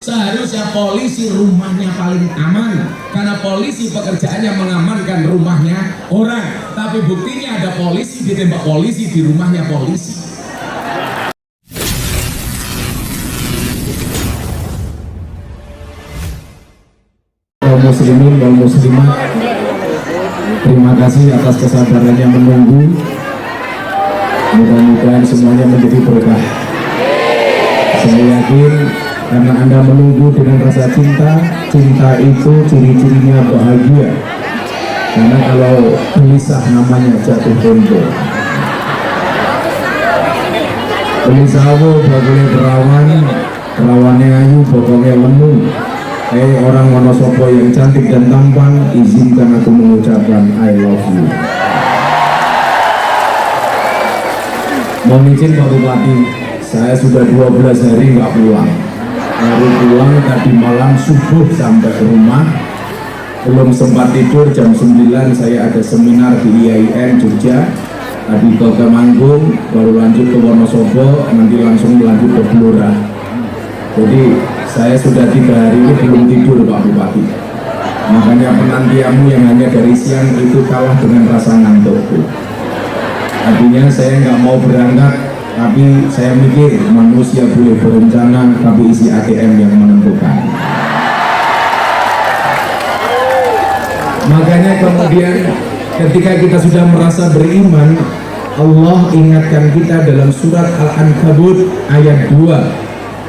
Seharusnya polisi rumahnya paling aman karena polisi pekerjaannya mengamankan rumahnya orang, tapi buktinya ada polisi ditembak polisi di rumahnya polisi. Kaum muslimin dan muslimat, terima kasih atas kesabarannya menunggu. Mudah-mudahan semuanya menjadi berkah. Saya yakin karena Anda menunggu dengan rasa cinta, cinta itu ciri-cirinya bahagia. Karena kalau gelisah namanya jatuh tempo. Gelisah bagule perawan, perawannya ayu, pokoknya lemu. Orang Wonosobo yang cantik dan tampan, izinkan aku mengucapkan I love you. Mohon izin Pak Bupati, saya sudah 12 hari nggak pulang. Baru pulang tadi malam subuh sampai ke rumah, belum sempat tidur. Jam 9 saya ada seminar di IAIN Jogja, tadi ke Temanggung, baru lanjut ke Wonosobo, nanti langsung lanjut ke Blora. Jadi saya sudah 3 hari ini belum tidur Pak Bupati. Makanya penantianmu yang hanya dari siang itu kalah dengan rasa ngantukku. Artinya saya nggak mau berangkat, tapi saya mikir manusia boleh berencana, tapi isi ATM yang menentukan. Makanya kemudian ketika kita sudah merasa beriman, Allah ingatkan kita dalam surat Al-Ankabut ayat 2.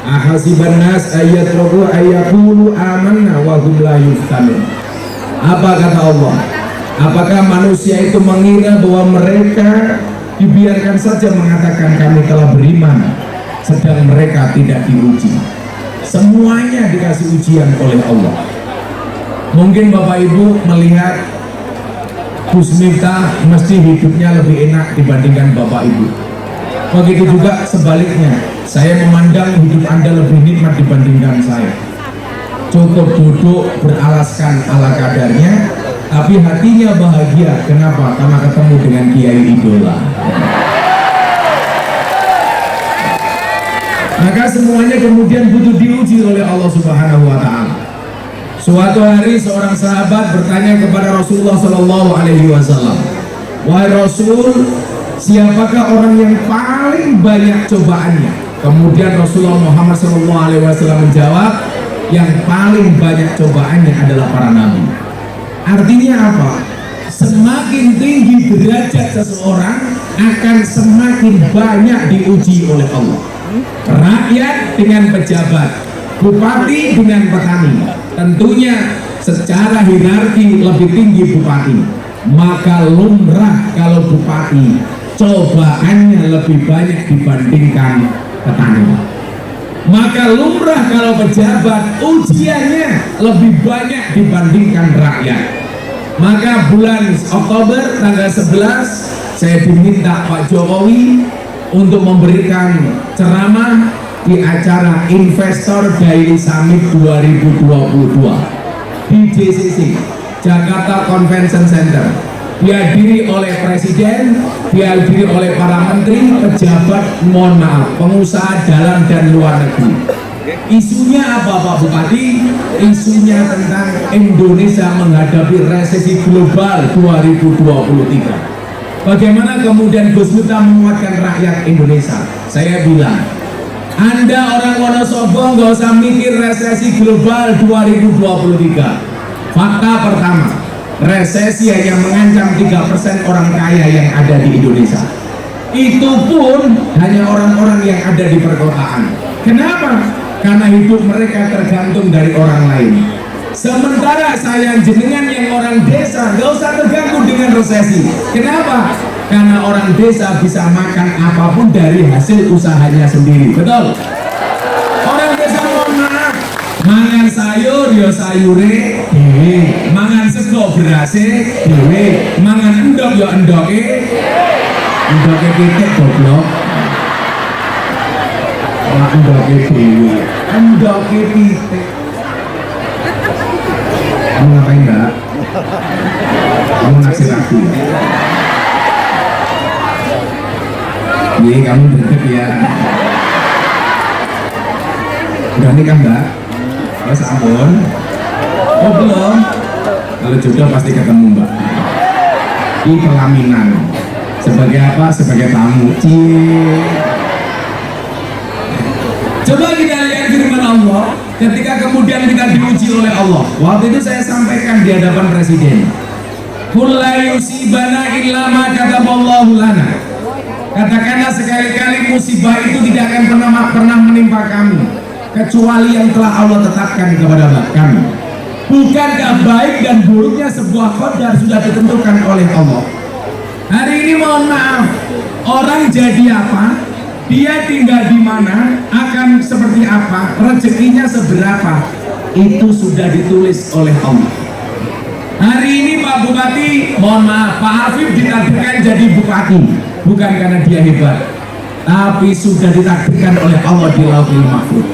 Ahasiban nas ayatraku ayaqulu amanna wa hum la yuftanun. Apa kata Allah? Apakah manusia itu mengira bahwa mereka dibiarkan saja mengatakan kami telah beriman, sedang mereka tidak diuji? Semuanya dikasih ujian oleh Allah. Mungkin Bapak Ibu melihat Gus Miftah mesti hidupnya lebih enak dibandingkan Bapak Ibu. Begitu juga sebaliknya, saya memandang hidup Anda lebih nikmat dibandingkan saya. Cukup duduk beralaskan ala kadarnya, tapi hatinya bahagia. Kenapa? Karena ketemu dengan kiai idola. Maka semuanya kemudian butuh diuji oleh Allah Subhanahu wa Ta'ala. Suatu hari seorang sahabat bertanya kepada Rasulullah Shallallahu Alaihi Wasallam, wahai Rasul, siapakah orang yang paling banyak cobaannya? Kemudian Rasulullah Muhammad Shallallahu Alaihi Wasallam menjawab, yang paling banyak cobaannya adalah para nabi. Artinya apa? Semakin tinggi derajat seseorang akan semakin banyak diuji oleh Allah. Rakyat dengan pejabat, bupati dengan petani. Tentunya secara hierarki lebih tinggi bupati. Maka lumrah kalau bupati cobaannya lebih banyak dibandingkan petani. Maka lumrah kalau pejabat ujiannya lebih banyak dibandingkan rakyat. Maka bulan Oktober tanggal 11 saya diminta Pak Jokowi untuk memberikan ceramah di acara Investor Daily Summit 2022 di JCC, Jakarta Convention Center. Dihadiri oleh Presiden, dihadiri oleh para menteri, pejabat, mohon maaf, pengusaha dalam dan luar negeri. Isunya apa Pak Bupati? Isunya tentang Indonesia menghadapi resesi global 2023. Bagaimana kemudian Gus Miftah menguatkan rakyat Indonesia? Saya bilang, Anda orang Wonosobo nggak usah mikir resesi global 2023. Fakta pertama, resesi hanya mengancam 3% orang kaya yang ada di Indonesia. Itu pun hanya orang-orang yang ada di perkotaan. Kenapa? Karena hidup mereka tergantung dari orang lain. Sementara saya jenengan yang orang desa gak usah terganggu dengan resesi. Kenapa? Karena orang desa bisa makan apapun dari hasil usahanya sendiri. Betul? Orang desa mohon maaf, mangan sayur ya sayure dewe, mangan sego berase dewe, mangan endok ya endoke pitik goblok. Ora endoke dewe, endoke pitik. Kamu ngapain Mbak? Kamu naksir aku ya? Iya, kamu deket ya. Udah nikah Mbak? Mas ampun. Oh belum. Kalau jodoh pasti ketemu mbak. Ini pelaminan. Sebagai apa? Sebagai tamu. Coba kita lihat firman Allah. Ketika kemudian kita diuji oleh Allah. Waktu itu saya sampaikan di hadapan presiden. Qul la yusibana illa ma kataballahu lana. Katakanlah sekali-kali musibah itu tidak akan pernah menimpa kami kecuali yang telah Allah tetapkan kepada kami. Bukankah baik dan buruknya sebuah qadar sudah ditentukan oleh Allah? Hari ini mohon maaf, orang jadi apa, dia tinggal di mana, akan seperti apa, rezekinya seberapa, itu sudah ditulis oleh Allah. Hari ini Pak Bupati, mohon maaf, Pak Afif ditakdirkan jadi bupati, bukan karena dia hebat, tapi sudah ditakdirkan oleh Allah di Lauhul Mahfuz.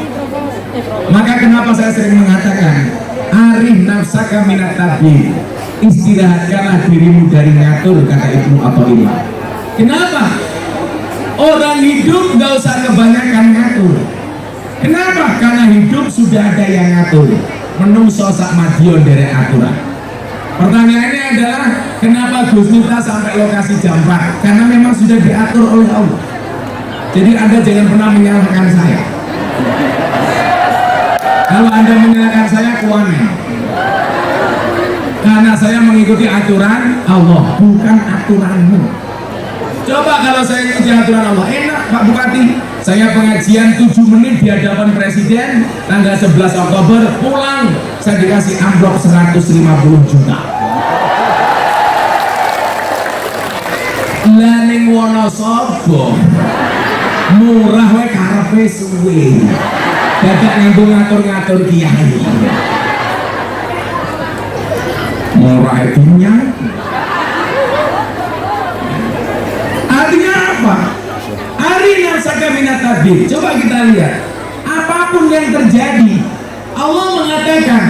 Maka kenapa saya sering mengatakan, arif nafsaka minat tadbir, istirahatkanlah dirimu dari ngatur, kata Ibnu Athaillah. Kenapa? Orang hidup nggak usah kebanyakan ngatur. Kenapa? Karena hidup sudah ada yang ngatur. Menungso sak madion derek aturan. Pertanyaannya adalah, kenapa Gus Miftah sampai lokasi jam 4? Karena memang sudah diatur oleh Allah. Jadi Anda jangan pernah menyalahkan saya. Kalau Anda menyalahkan saya, kuaneh. Karena saya mengikuti aturan Allah, bukan aturanmu. Coba kalau saya ikuti aturan Allah, enak Pak Bupati. Saya pengajian 7 menit di hadapan Presiden, tanggal 11 Oktober, pulang, saya dikasih amplop 150 juta. Laning Wonosobo, murah wae karepe suwe. Dadak nganggo ngatur-ngatur kiai. Murah itu nyang. Artinya apa? Arina sakamina tadbir. Coba kita lihat, apapun yang terjadi, Allah mengatakan,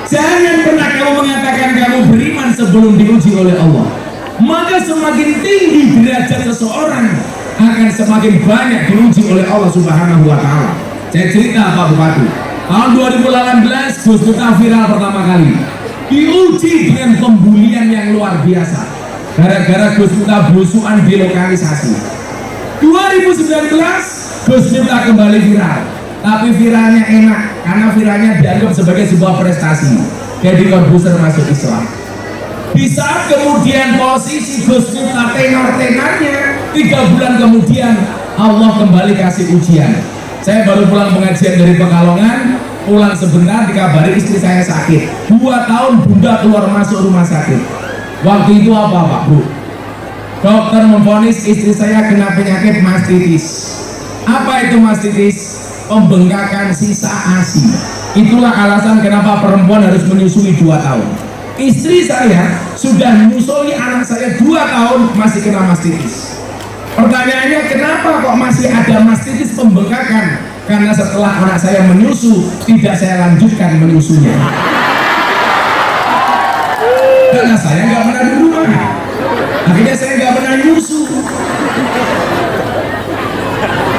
jangan pernah kamu mengatakan kamu beriman sebelum diuji oleh Allah. Maka semakin tinggi derajat seseorang, akan semakin banyak diuji oleh Allah Subhanahu wa Ta'ala. Saya cerita Pak Bupati, tahun 2018 Gus Miftah viral pertama kali, diuji dengan pembulian yang luar biasa gara-gara Gus Miftah belusuan di lokalisasi. 2019 Gus Miftah kembali viral, tapi viralnya enak karena viralnya dianggap sebagai sebuah prestasi, jadi konbuser masuk Islam. Di saat kemudian posisi Gus Miftah tenor-tenornya, 3 bulan kemudian Allah kembali kasih ujian. Saya baru pulang pengajian dari Pekalongan, pulang sebentar dikabari istri saya sakit. 2 tahun bunda keluar masuk rumah sakit. Waktu itu apa Pak Bu? Dokter memvonis istri saya kena penyakit mastitis. Apa itu mastitis? Pembengkakan sisa ASI. Itulah alasan kenapa perempuan harus menyusui 2 tahun. Istri saya sudah menyusui anak saya 2 tahun masih kena mastitis. Pertanyaannya, kenapa kok masih ada mastitis pembengkakan? Karena setelah anak saya menyusu, tidak saya lanjutkan menyusunya. Karena saya nggak pernah di rumah, akhirnya saya nggak pernah nyusu.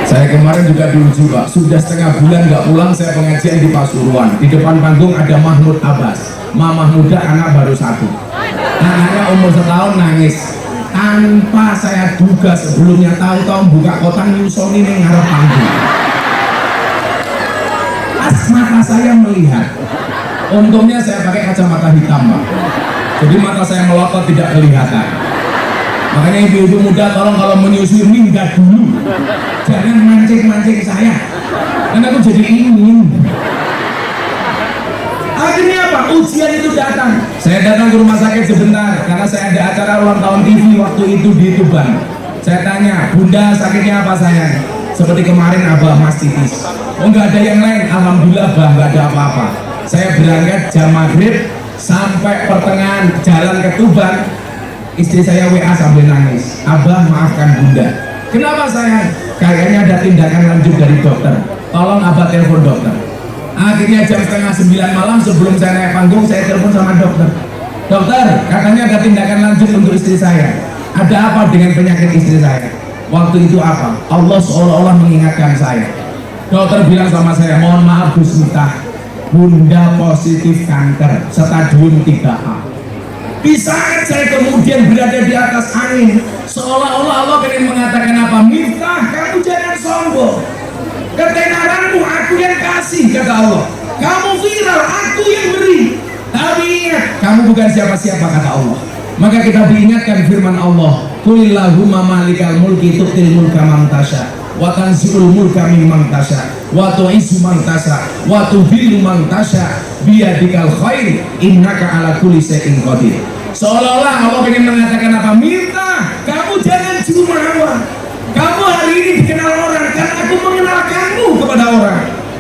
Saya kemarin juga diuji Pak, sudah setengah bulan nggak pulang. Saya pengajian di Pasuruan, di depan panggung ada Mahmud Abbas, mamah muda, anak baru 1. Anaknya umur 1 tahun nangis. Tanpa saya duga sebelumnya, tahu-tahu buka kotak nyusoni ning ngarep panggung. Pas mata saya melihat, untungnya saya pakai kacamata hitam Pak, jadi mata saya melotot tidak kelihatan. Makanya ibu-ibu muda tolong kalau menyusui minggat dulu, jangan mancing-mancing saya, karena aku jadi ingin. Akhirnya apa? Ujian itu datang. Saya datang ke rumah sakit sebentar karena saya ada acara ulang tahun TV waktu itu di Tuban. Saya tanya, Bunda sakitnya apa sayang? Seperti kemarin Abah mastitis. Oh nggak ada yang lain, Alhamdulillah Bah nggak ada apa-apa. Saya berangkat jam maghrib sampai pertengahan jalan ke Tuban, istri saya WA sambil nangis. Abah maafkan Bunda. Kenapa sayang? Kayaknya ada tindakan lanjut dari dokter. Tolong Abah telepon dokter. Akhirnya jam 8:30 malam sebelum saya naik panggung, saya telepon sama dokter. Dokter, katanya ada tindakan lanjut untuk istri saya. Ada apa dengan penyakit istri saya? Waktu itu apa? Allah seolah-olah mengingatkan saya. Dokter bilang sama saya, mohon maaf Gus Miftah, bunda positif kanker stadium 3A. Di saat saya kemudian berada di atas angin, seolah-olah Allah ingin mengatakan apa? Miftah, kamu jangan sombong. Ketenaranmu aku yang kasih, kata Allah. Kamu viral, aku yang beri. Tapi ingat, kamu bukan siapa-siapa, kata Allah. Maka kita diingatkan firman Allah, Qulillahumma malikal mulki tu'til mulka man tasha wa tanzi'ul mulka mimman tasha wa tu'izzu man tasha wa tudhillu man tasha biyadikal khair innaka ala kulli syai'in qadir. Seolah-olah Allah ingin mengatakan apa? Minta, kamu jangan jumawa. Kamu hari ini dikenal orang karena aku mengenalkanmu kepada orang.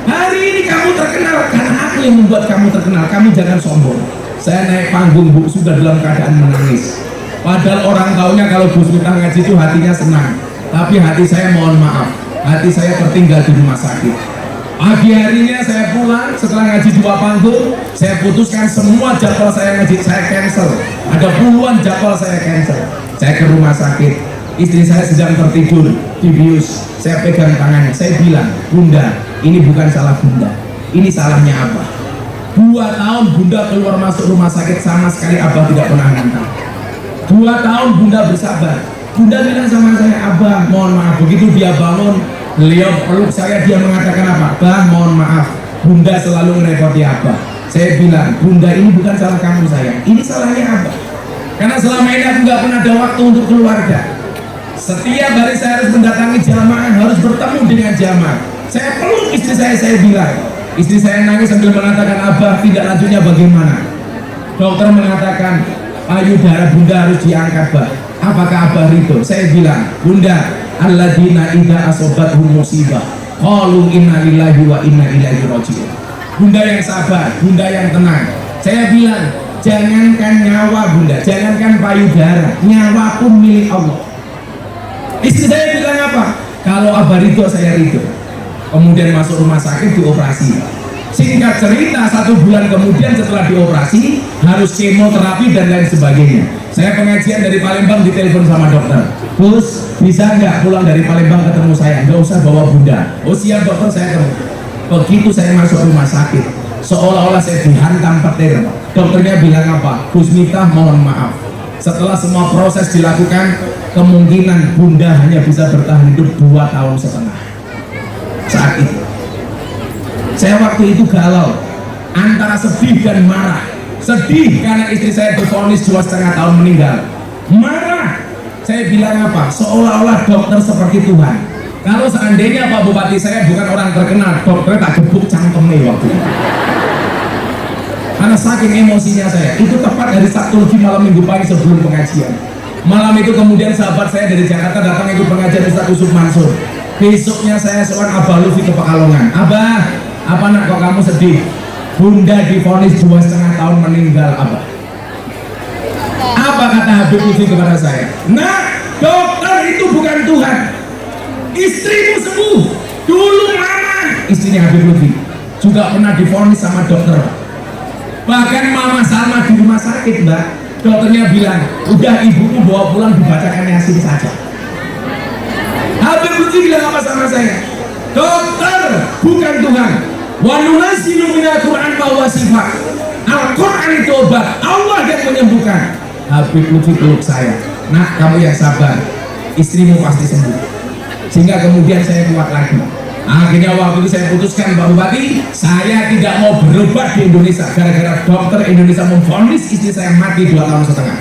Hari ini kamu terkenal karena aku yang membuat kamu terkenal. Kamu jangan sombong. Saya naik panggung, Bu, sudah dalam keadaan menangis. Padahal orang taunya kalau Gus Miftah ngaji itu hatinya senang. Tapi hati saya mohon maaf, hati saya tertinggal di rumah sakit. Pagi harinya saya pulang setelah ngaji 2 panggung, saya putuskan semua jadwal saya ngaji saya cancel. Ada puluhan jadwal saya cancel. Saya ke rumah sakit, istri saya sedang tertidur, dibius. Saya pegang tangannya, saya bilang, Bunda, ini bukan salah Bunda, ini salahnya Abah. 2 tahun Bunda keluar masuk rumah sakit sama sekali Abah tidak pernah ngantar. 2 tahun Bunda bersabar. Bunda bilang sama saya, Abah mohon maaf. Begitu dia bangun, beliau peluk saya, dia mengatakan apa? Abah mohon maaf, Bunda selalu merepoti Abah. Saya bilang, Bunda ini bukan salah kamu sayang, ini salahnya Abah. Karena selama ini aku gak pernah ada waktu untuk keluarga. Setiap hari saya harus mendatangi jamaah, harus bertemu dengan jamaah. Saya peluk istri saya bilang, istri saya nangis sambil mengatakan, Abah tidak lanjutnya bagaimana? Dokter mengatakan payudara Bunda harus diangkat, Bah. Apakah Abah ridho? Saya bilang, Bunda, alladzina idza asobathum musibah qalu inna lillahi wa inna ilaihi raji'un. Bunda yang sabar, Bunda yang tenang. Saya bilang, jangankan nyawa Bunda, jangankan payudara, nyawa pun milik Allah. Istri saya bilang apa? Kalau Abah ridho, saya ridho. Kemudian masuk rumah sakit, dioperasi. Singkat cerita, 1 bulan kemudian setelah dioperasi harus kemoterapi dan lain sebagainya. Saya pengajian dari Palembang ditelepon sama dokter, Gus, bisa nggak pulang dari Palembang ketemu saya? Nggak usah bawa Bunda. Oh siap dokter, saya ketemu. Begitu saya masuk rumah sakit, seolah-olah saya dihantam petir. Dokternya bilang apa? Gus Miftah mohon maaf, setelah semua proses dilakukan, kemungkinan Bunda hanya bisa bertahan hidup 2,5 tahun. Saat itu saya waktu itu galau antara sedih dan marah. Sedih karena istri saya divonis 2,5 tahun meninggal. Marah, saya bilang apa? Seolah-olah dokter seperti Tuhan. Kalau seandainya Pak Bupati saya bukan orang terkenal, dokternya tak gebuk cangkemnya waktu itu. Karena saking emosinya saya. Itu tepat dari Sabtu malam Minggu pagi sebelum pengajian. Malam itu kemudian sahabat saya dari Jakarta datang ikut pengajian Ustaz Yusuf Mansur. Besoknya saya seorang Abah Lufi ke Pekalongan. Abah, apa nak kok kamu sedih? Bunda divonis 2,5 tahun meninggal, Abah. Apa kata Habib Lutfi kepada saya? Nah, dokter itu bukan Tuhan. Istrimu sembuh. Dulu mama, istrinya Habib Lutfi, juga pernah divonis sama dokter. Bahkan Mama Salma di rumah sakit, Mbak, dokternya bilang, udah ibumu bawa pulang dibacakan Yasin saja. Habib Lutfi bilang apa sama saya? Dokter bukan Tuhan. Wa nunazzilu minal Qur'an ma huwa shifaa. Al-Qur'an itu obat, Allah yang menyembuhkan. Habib Lutfi peluk saya, nak kamu yang sabar, istrimu pasti sembuh. Sehingga kemudian saya kuat lagi. Akhirnya waktu itu saya putuskan, Pak Bupati, saya tidak mau berobat di Indonesia gara-gara dokter Indonesia memvonis istri saya mati 2,5 tahun.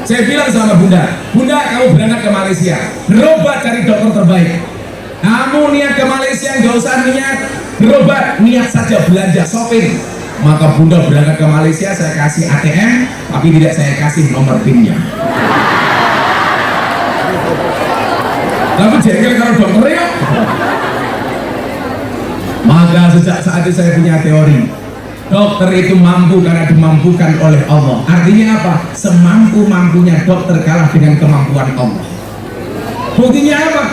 Saya bilang sama Bunda, Bunda kamu berangkat ke Malaysia, berobat cari dokter terbaik. Kamu niat ke Malaysia nggak usah niat berobat, niat saja belanja shopping. Maka Bunda berangkat ke Malaysia, saya kasih ATM, tapi tidak saya kasih nomor PIN-nya. Tapi jengkel kalau dokternya. Maka sejak saat itu saya punya teori, dokter itu mampu karena dimampukan oleh Allah. Artinya apa? Semampu-mampunya dokter kalah dengan kemampuan Allah. Buktinya apa?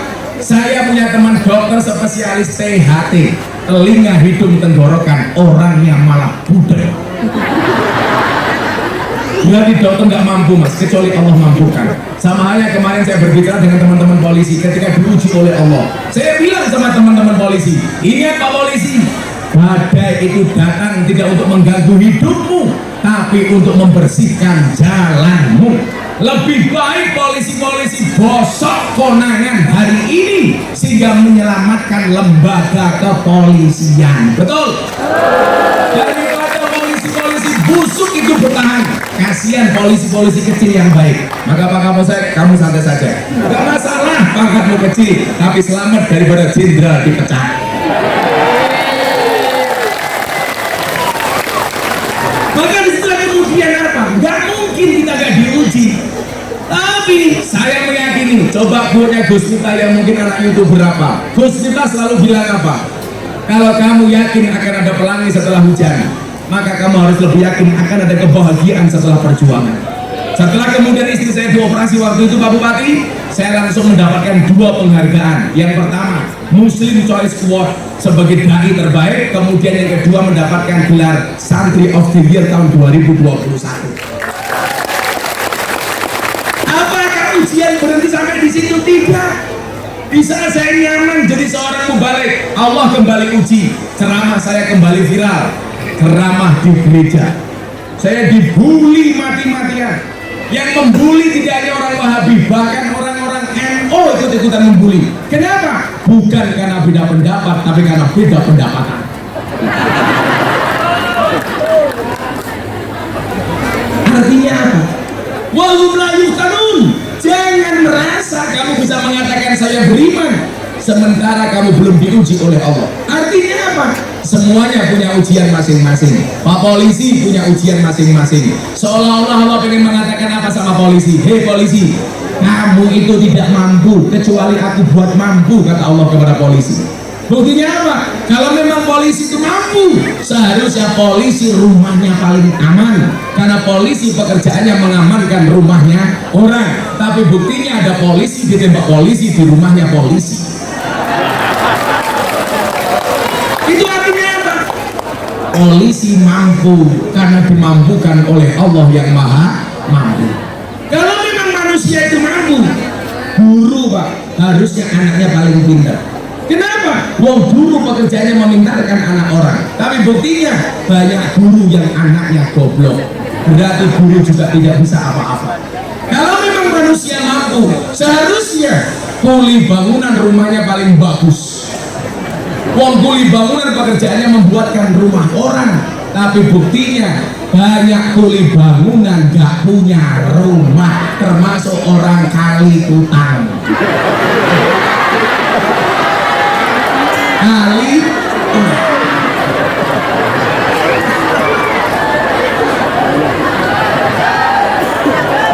Saya punya teman dokter spesialis THT, telinga, hidung, tenggorokan, orangnya malah budek. Berarti dokter nggak mampu mas, kecuali Allah mampukan. Sama halnya kemarin saya berbicara dengan teman-teman polisi ketika diuji oleh Allah. Saya bilang sama teman-teman polisi, ingat Pak Polisi, badai itu datang tidak untuk mengganggu hidupmu, tapi untuk membersihkan jalanmu. Lebih baik polisi-polisi bosok konangan hari ini sehingga menyelamatkan lembaga kepolisian. Betul? Daripada polisi-polisi busuk itu bertahan. Kasihan polisi-polisi kecil yang baik. Maka Pak Kapolsek, kamu santai saja. Gak masalah pangkatmu kecil, tapi selamat daripada jenderal dipecat. Maka setelah kemudian apa? Gak mungkin kita gak diuji. Tapi saya meyakini, coba buatnya Gus Miftah yang mungkin anak YouTuber apa? Gus Miftah selalu bilang apa? Kalau kamu yakin akan ada pelangi setelah hujan, maka kamu harus lebih yakin akan ada kebahagiaan setelah perjuangan. Setelah kemudian istri saya dioperasi waktu itu Pak Bupati, saya langsung mendapatkan 2 penghargaan. Yang pertama, Muslim Choice Award sebagai dai terbaik. Kemudian yang kedua mendapatkan gelar Santri of the Year tahun 2021. Apakah ujian berhenti sampai di situ? Tidak. Di saat saya nyaman jadi seorang mubalik, Allah kembali uji. Ceramah saya kembali viral. Ceramah di gereja. Saya dibully mati-matian. Yang membuli tidak hanya orang Wahabi, bahkan orang-orang NU ikut-ikutan membuli. Kenapa? Bukan karena beda pendapat, tapi karena beda pendapatan. Artinya apa? Wahum la yuftanun. Jangan merasa kamu bisa mengatakan saya beriman sementara kamu belum diuji oleh Allah. Artinya apa? Semuanya punya ujian masing-masing. Pak polisi punya ujian masing-masing. Seolah-olah Allah ingin mengatakan apa sama polisi? Hei polisi, kamu itu tidak mampu kecuali aku buat mampu, kata Allah kepada polisi. Buktinya apa? Kalau memang polisi itu mampu, seharusnya polisi rumahnya paling aman, karena polisi pekerjaannya mengamankan rumahnya orang. Tapi buktinya ada polisi ditembak polisi di rumahnya polisi. Itu artinya apa? Polisi mampu karena dimampukan oleh Allah yang Maha Mampu. Kalau memang manusia itu mampu, guru Pak harusnya anaknya paling pintar. Kenapa? Wong guru pekerjaannya memintarkan anak orang. Tapi buktinya banyak guru yang anaknya goblok. Berarti guru juga tidak bisa apa-apa. Kalau memang manusia mampu, seharusnya kuli bangunan rumahnya paling bagus. Wong kuli bangunan pekerjaannya membuatkan rumah orang, tapi buktinya banyak kuli bangunan gak punya rumah, termasuk orang kali utang.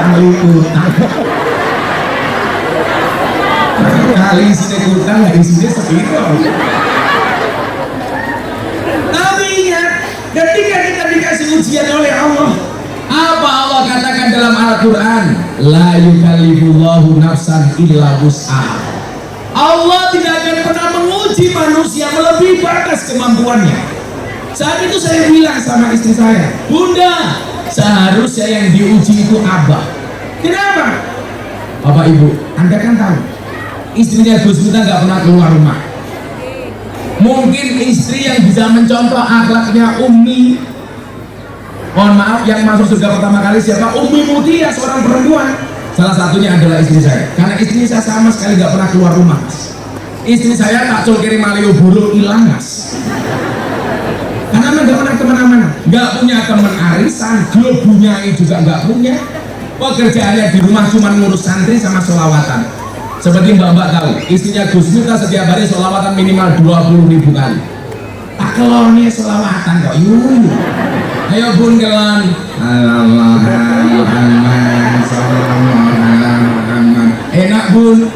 Kali utang. Kali isinya utang, gak isinya segitu. Tapi ingat, ketika kita dikasih ujian oleh Allah, apa Allah katakan dalam Al-Quran? La yukallifullahu nafsan illa wus'aha. Allah tidak akan pernah menguji manusia melebihi batas kemampuannya. Saat itu saya bilang sama istri saya, Bunda, seharusnya yang diuji itu Abah. Kenapa? Bapak Ibu, Anda kan tahu, istrinya Gus Miftah nggak pernah keluar rumah. Mungkin istri yang bisa mencontoh akhlaknya Umi, mohon maaf, yang masuk surga pertama kali siapa? Umi Mutia, seorang perempuan. Salah satunya adalah istri saya. Karena istri saya sama sekali nggak pernah keluar rumah, Mas. Istri saya tak col kirim Malioboro hilang, Mas. Karena nggak pernah kemana-mana, nggak punya teman arisan, globunyai juga nggak punya. Pekerjaannya di rumah cuma ngurus santri sama sholawatan. Seperti mbak-mbak tahu, istrinya Gus Miftah setiap hari sholawatan minimal 20.000 kali. Tak kelonnya sholawatan kok, yuk. Ayo bun kelon. Muhammad sallallahu alaihi Muhammad. Enak bun.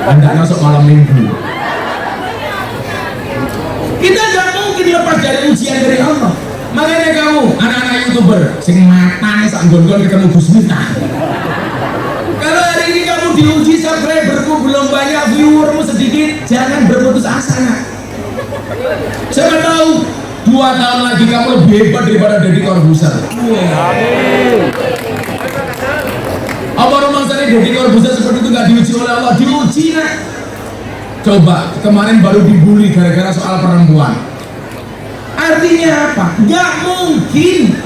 Anda masuk malam minggu. Kita gak mungkin lepas dari ujian dari Allah. Makanya kamu, anak-anak YouTuber, sing matane sak nggon-nggon ketemu Gus Miftah. Kalau hari ini kamu diuji, subscribermu belum banyak, viewermu sedikit, jangan berputus asa, nak. Siapa tahu 2 tahun lagi kamu lebih hebat daripada Deddy Corbuzier. Apa rumah saya Deddy Corbuzier seperti itu nggak diuji oleh Allah? Diuji nak. Coba kemarin baru dibully gara-gara soal perempuan. Artinya apa? Nggak mungkin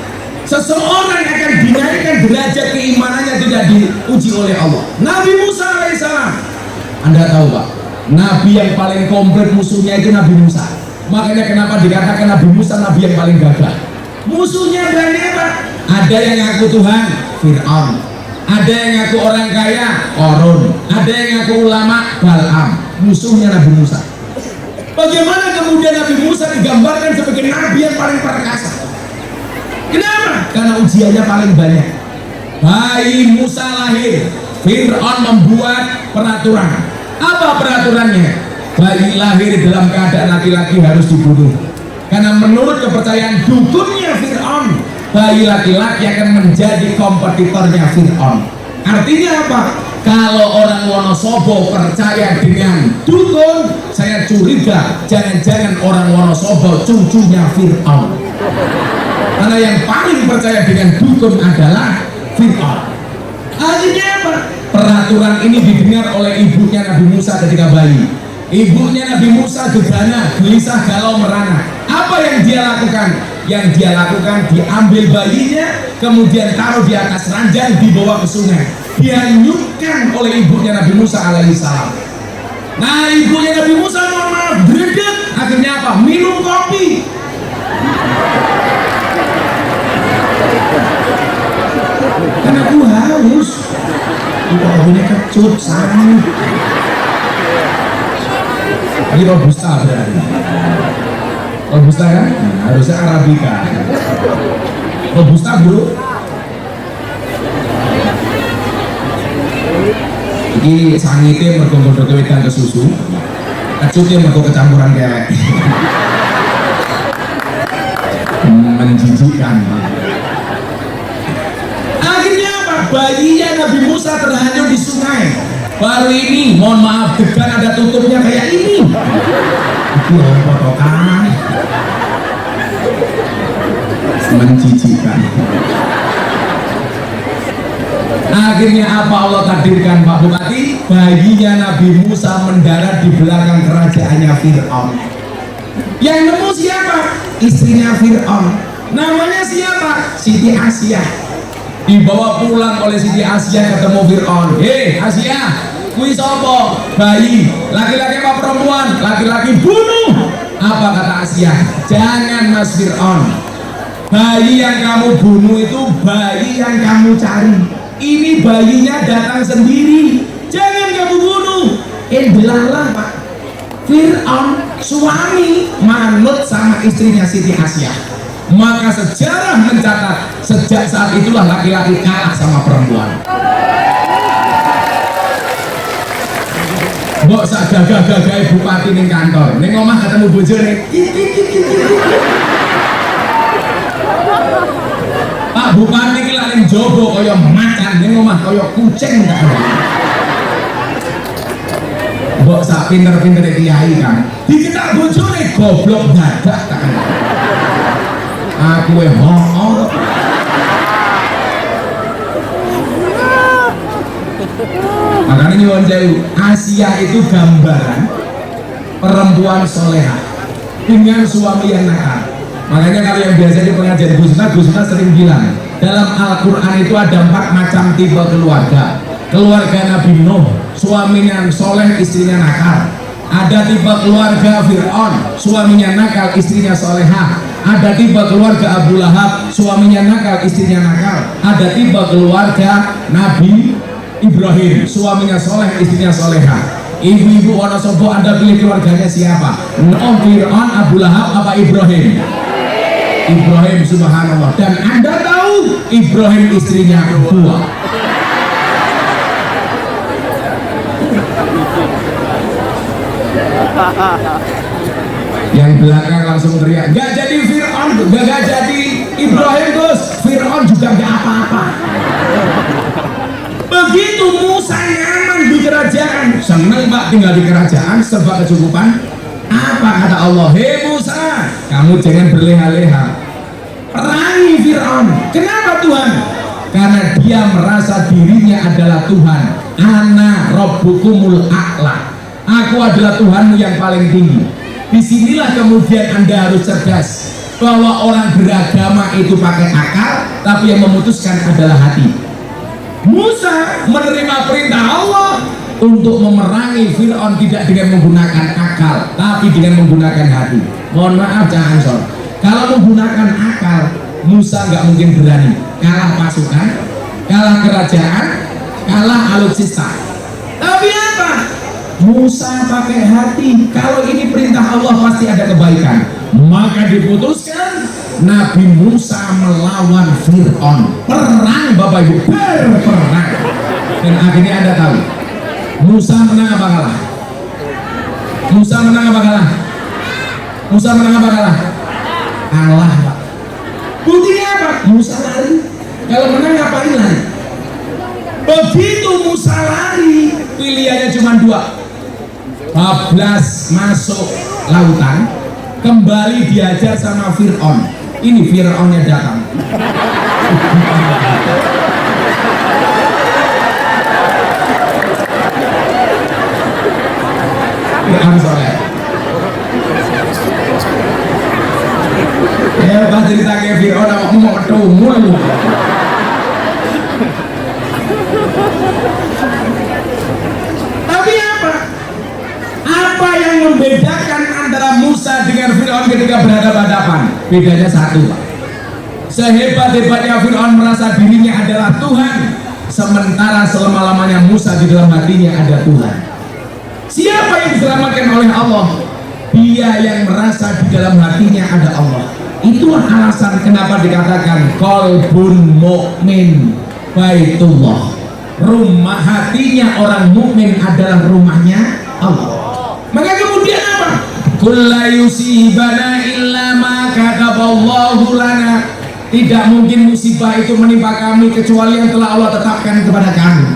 seseorang akan dinaikkan derajat keimanannya tidak diuji oleh Allah. Nabi Musa alaihissalam, Anda tahu Pak, Nabi yang paling komplit musuhnya itu Nabi Musa. Makanya kenapa dikatakan Nabi Musa Nabi yang paling gagah? Musuhnya berani apa? Ada yang ngaku Tuhan, Fir'aun. Ada yang ngaku orang kaya, Korun. Ada yang ngaku ulama, Bal'am. Musuhnya Nabi Musa. Bagaimana kemudian Nabi Musa digambarkan sebagai Nabi yang paling perkasa? Kenapa? Karena ujiannya paling banyak. Bayi Musa lahir, Fir'aun membuat peraturan. Apa peraturannya? Bayi lahir dalam keadaan laki-laki harus dibunuh. Karena menurut kepercayaan dukunnya Fir'aun, bayi laki-laki akan menjadi kompetitornya Fir'aun. Artinya apa? Kalau orang Wonosobo percaya dengan dukun, saya curiga jangan-jangan orang Wonosobo cucunya Fir'aun. Karena yang paling percaya dengan dukun adalah Fir'aun. Akhirnya apa? Peraturan ini didengar oleh ibunya Nabi Musa ketika bayi. Ibunya Nabi Musa gegana, gelisah, galau, merana. Apa yang dia lakukan? Yang dia lakukan, diambil bayinya, kemudian taruh di atas ranjang, dibawa ke sungai. Dihanyutkan oleh ibunya Nabi Musa alaihissalam. Nah, ibunya Nabi Musa mohon maaf, greget. Akhirnya apa? Minum kopi. Karena aku haus. Itu kopinya kecut, sangat. Ini robusta berarti. Robusta kan? Nah, harusnya Arabica. Robusta bro. Ini sangitnya mergo-mergo kewedan ke susu. Kecutnya mergo kecampuran kelek. Menjijikkan. Akhirnya apa? Bayinya Nabi Musa terhanyut di sungai. Baru ini, mohon maaf, degan ada tutupnya kayak ini. Itu potongan. Menjijikkan. Akhirnya apa Allah takdirkan Pak Bupati? Bayinya Nabi Musa mendarat di belakang kerajaannya Fir'aun. Yang nemu siapa? Istrinya Fir'aun. Namanya siapa? Siti Asia. Dibawa pulang oleh Siti Asia ketemu Fir'aun. Hei Asia, kui sopo? Bayi. Laki-laki apa perempuan? Laki-laki, bunuh. Apa kata Asia? Jangan Mas Fir'aun. Bayi yang kamu bunuh itu bayi yang kamu cari. Ini bayinya datang sendiri. Jangan kamu bunuh. Belalah Pak. Fir'aun suami manut sama istrinya Siti Asia. Maka sejarah mencatat sejak saat itulah laki-laki kalah sama perempuan. Mbok sak gagah-gagah bupati ning kantor, ning omah ketemu bojone. Pak Bupati ki lak ning jowo kaya macan, ning omah kaya kucing tak ada. Mbok sak pinter-pintere kiai kan, diketak bojone goblok dadak tak ada. Aku hoor. Makanya nyuwun sewu, Asia itu gambaran perempuan soleha dengan suami yang nakal. Makanya kalau yang biasa di pengajian Gus Miftah sering bilang dalam Al-Quran itu ada 4 macam tipe keluarga. Keluarga Nabi Nuh, suaminya soleh, istrinya nakal. Ada tipe keluarga Fir'aun, suaminya nakal, istrinya solehah. Ada tipe keluarga Abu Lahab, suaminya nakal, istrinya nakal. Ada tipe keluarga Nabi Ibrahim, suaminya soleh, istrinya solehah. Ibu-ibu Wonosobo, Anda pilih keluarganya siapa? Nuh, Fir'aun, Abu Lahab, apa Ibrahim? Ibrahim, subhanallah. Dan Anda tahu Ibrahim istrinya dua. Yang belakang langsung teriak, gak jadi Fir'aun, gak jadi Ibrahim Gus, Fir'aun juga gak apa-apa. Begitu Musa nyaman di kerajaan, seneng Pak tinggal di kerajaan serba kecukupan. Apa kata Allah? Hei Musa, kamu jangan berleha-leha, perangi Fir'aun. Kenapa Tuhan? karena dia merasa dirinya adalah Tuhan. Ana rabbukumul a'la, aku adalah Tuhanmu yang paling tinggi. Disinilah kemudian Anda harus cerdas bahwa orang beragama itu pakai akal, tapi yang memutuskan adalah hati. Musa menerima perintah Allah untuk memerangi Fir'aun tidak dengan menggunakan akal, tapi dengan menggunakan hati. Mohon maaf jangan sor, kalau menggunakan akal Musa nggak mungkin berani, kalah pasukan, kalah kerajaan, kalah alutsista. Tapi apa? Musa pakai hati, kalau ini perintah Allah pasti ada kebaikan. Maka diputuskan Nabi Musa melawan Fir'aun, perang Bapak Ibu, berperang. Dan akhirnya Anda tahu Musa menang apa kalah? Musa menang apa kalah? Musa menang apa kalah? Kalah Pak. Buktinya apa? Musa lari. Kalau menang ngapain lari? Begitu Musa lari, pilihannya cuma dua. Bablas masuk lautan, kembali diajar sama Fir'aun. Ini Fir'aunnya datang. Fir'aun soleh. Ya pas cerita kayak Fir'aun, aku mau ketemu lu. Tapi apa? Apa yang membedakan antara Musa dengan Fir'aun ketika berhadapan-hadapan? Bedanya satu, Pak. Sehebat-hebatnya Fir'aun merasa dirinya adalah Tuhan, sementara selama-lamanya Musa di dalam hatinya ada Tuhan. Siapa yang diselamatkan oleh Allah? Dia yang merasa di dalam hatinya ada Allah. Itulah alasan kenapa dikatakan qalbun mu'min baitullah. Rumah hatinya orang mukmin adalah rumahnya Allah. Maka kemudian apa? Kullu yusibana illa ma kataballahu lana. Tidak mungkin musibah itu menimpa kami kecuali yang telah Allah tetapkan kepada kami.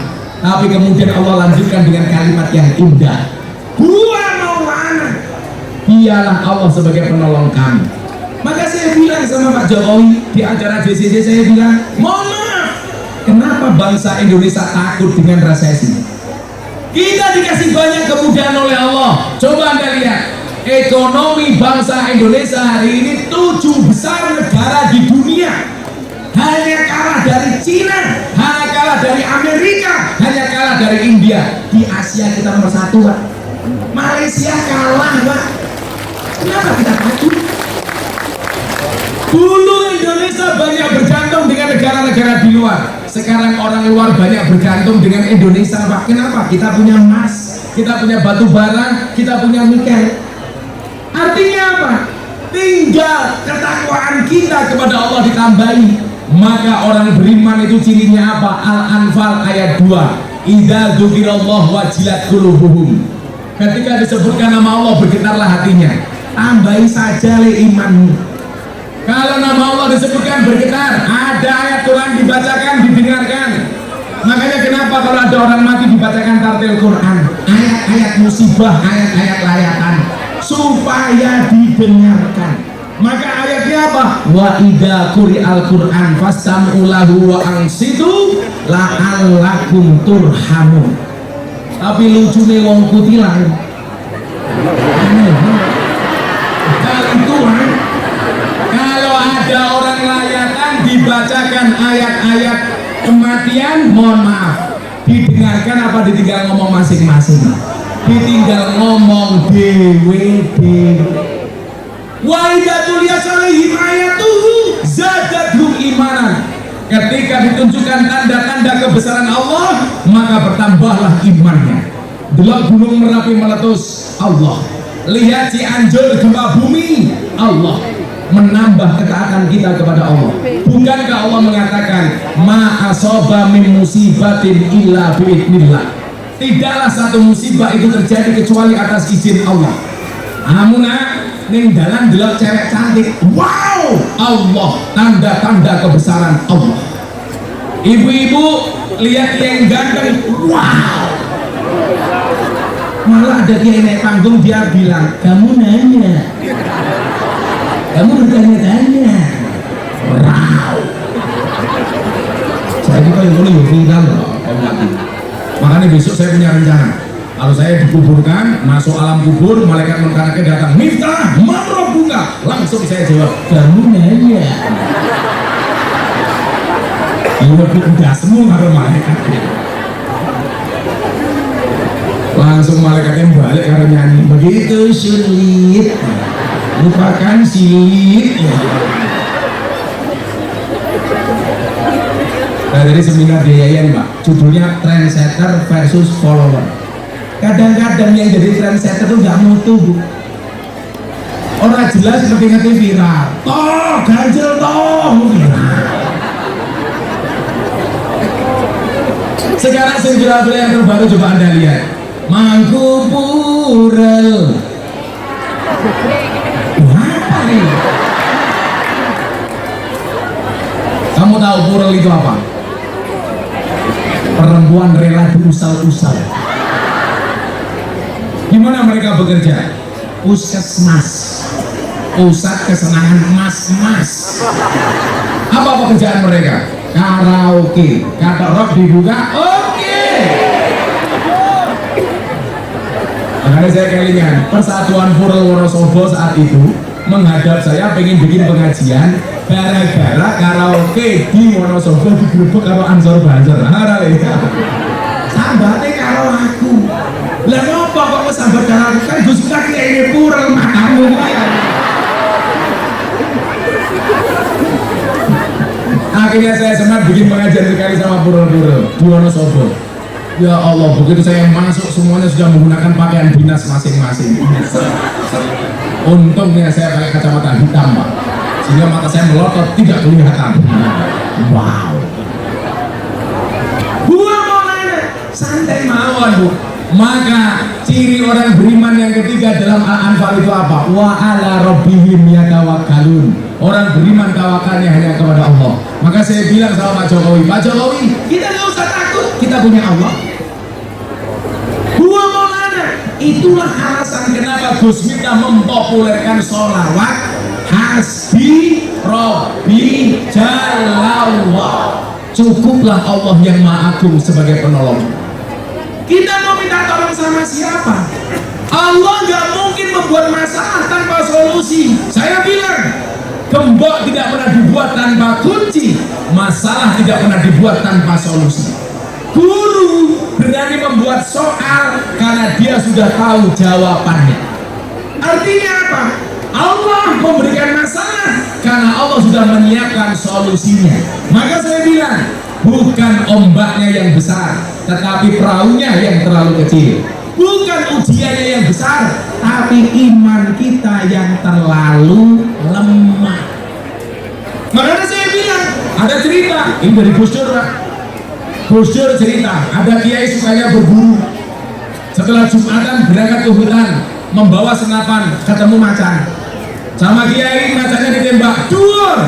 Tapi kemudian Allah lanjutkan dengan kalimat yang indah. Huwa maulana. Dialah Allah sebagai penolong kami. Maka saya bilang sama Pak Jokowi di acara JCC, saya bilang, mohon maaf, kenapa bangsa Indonesia takut dengan resesi? Kita dikasih banyak kemudahan oleh Allah. Coba Anda lihat, ekonomi bangsa Indonesia hari ini 7 besar negara di dunia. Hanya kalah dari Cina, hanya kalah dari Amerika, hanya kalah dari India. Di Asia kita nomor 1, Pak. Malaysia kalah, Pak. Kenapa kita takut? Dulu Indonesia banyak bergantung dengan negara-negara di luar. Sekarang orang luar banyak bergantung dengan Indonesia, Pak. Kenapa? Kita punya emas, kita punya batu bara, kita punya nikel. Artinya apa? Tinggal ketakwaan kita kepada Allah ditambahi. Maka orang beriman itu cirinya apa? Al-Anfal ayat 2. Idza dzukirallahu wajilat qulubuhum. Ketika disebutkan nama Allah bergetarlah hatinya. Tambahi saja le imanmu. Kalau nama Allah disebutkan bergetar, ada ayat Quran dibacakan, didengarkan. Makanya kenapa kalau ada orang mati dibacakan tartil Quran, ayat-ayat musibah, ayat-ayat layatan, supaya didengarkan. Maka ayatnya apa? Wa idza quri'al Quran fastam'u lahu wa ansitu la'allakum turhamun. Tapi lucunya wong kutilan. Kali Tuhan, kalau ada orang layatan dibacakan ayat-ayat kematian, mohon maaf, didengarkan apa ditinggal ngomong masing-masing? Ditinggal ngomong dewe-dewe. Wa idza tuliyat alaihim ayatuhu zadatuhum imanan. Ketika ditunjukkan tanda-tanda kebesaran Allah, maka bertambahlah imannya. Delok gunung Merapi meletus, Allah. Lihat Cianjur gempa bumi, Allah. Menambah ketaatan kita kepada Allah. Bukankah Allah mengatakan ma asaba min musibatin illa biidznillah. Tidaklah satu musibah itu terjadi kecuali atas izin Allah. Amuna ning dalan delok cewek cantik, wow, Allah, tanda-tanda kebesaran Allah. Ibu-ibu lihat yang ganteng, wow. Malah ada kiai naik panggung dia bilang, kamu nanya, kamu bertanya-tanya, wow. Saya ini kayak boleh viral loh, makanya besok saya punya rencana. Kalau saya dikuburkan, masuk alam kubur, malaikat mengkaraknya datang, Miftah, Marok bunga, langsung saya jawab, kamu nanya. Iya, udah semua harus malaikat. Langsung malaikatnya balik karena nyanyi, begitu sulit, lupakan silit. Nah, dari seminar di Yayan, Mbak, judulnya Trendsetter versus Follower. Kadang-kadang yang jadi trendsetter itu nggak mutu, Bu. Orang jelas ngerti-ngerti viral, toh ganjel toh. Sekarang viral yang terbaru coba Anda lihat, Mangku Purel. Apa nih? Kamu tahu Purel itu apa? Perempuan rela diusal-usal. Gimana mereka bekerja? Puskesmas, pusat kesenangan mas-mas. Apa pekerjaan mereka? Karaoke. Kata rock dibuka, oke. Makanya saya kelingan, Persatuan Purel Wonosobo saat itu menghadap saya pengen bikin pengajian gara-gara karaoke di Wonosobo digerebek karo Ansor Banser. Sambatnya karo aku. Lah ngopo kok sambat karo aku? Kan Gus Miftah ini Purel matamu. Akhirnya saya sempat bikin pengajian sekali sama Purel-Purel di Wonosobo. Ya Allah, begitu saya masuk semuanya sudah menggunakan pakaian dinas masing-masing. Untungnya saya pakai kacamata hitam, Pak, sehingga mata saya melotot tidak kelihatan. Wow. Buang mau mana? Santai mawon, Bu. Maka ciri orang beriman yang ketiga dalam Al-Anfal itu apa? Wa ala rabbihim yatawakkalun. Orang beriman tawakalnya hanya kepada Allah. Maka saya bilang sama Pak Jokowi, Pak Jokowi, kita nggak usah takut, kita punya Allah. Gua Maulana, itulah alasan kenapa Gus Miftah mempopulerkan sholawat hasbi robbi jalallah. Cukuplah Allah yang Maha Agung sebagai penolong. Kita mau minta tolong sama siapa? Allah nggak mungkin membuat masalah tanpa solusi. Saya bilang, gembok tidak pernah dibuat tanpa kunci, masalah tidak pernah dibuat tanpa solusi. Guru berani membuat soal karena dia sudah tahu jawabannya. Artinya apa? Allah memberikan masalah karena Allah sudah menyiapkan solusinya. Maka saya bilang, bukan ombaknya yang besar, tetapi perahunya yang terlalu kecil. Bukan ujiannya yang besar, tapi iman kita yang terlalu lemah. Makanya saya bilang, ada cerita, ini dari Gus Dur, Pak. Gus Dur cerita, ada kiai sukanya berburu. Setelah Jumatan berangkat ke hutan, membawa senapan, ketemu macan. Sama kiai, macannya ditembak, dur.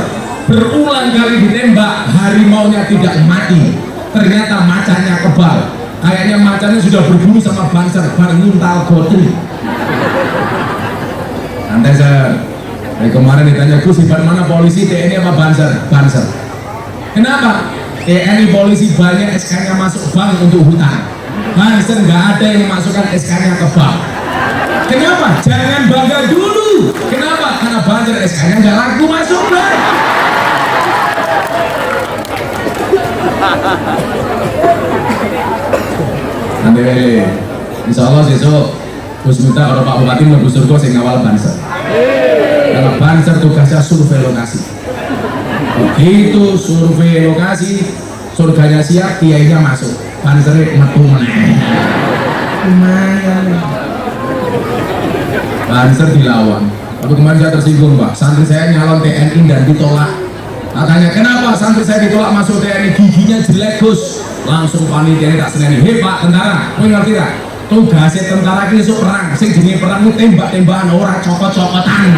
Berulang kali ditembak, harimaunya tidak mati. Ternyata macannya kebal. Kayaknya macannya sudah berburu sama banser, nguntal gotri. Santai saya. Dari kemarin ditanya, Gus, di mana polisi, TNI apa banser? Banser. Kenapa? TNI polisi banyak SK-nya masuk bank untuk hutan. Banser nggak ada yang memasukkan SK-nya ke bank. Kenapa? Jangan bangga dulu. Kenapa? Karena banser SK-nya nggak laku masuk bank. Nanti insya Allah besok Gus Miftah atau Pak Bupati mlebu surga sing ngawal banser. Karena banser tugasnya survei lokasi. Begitu survei lokasi, surganya siap, kiainya masuk, bansernya metu meneh. Lumayan. Banser dilawan. Tapi kemarin saya tersinggung, Pak. Santri saya nyalon TNI dan ditolak. Katanya, kenapa santri saya ditolak masuk TNI? Giginya jelek, Gus. Langsung panitia tak seneni. Hei Pak tentara, kowe ngerti tak? Tugasnya tentara ini esuk perang. Sing jenenge perang itu tembak-tembakan, ora cokot-cokotan.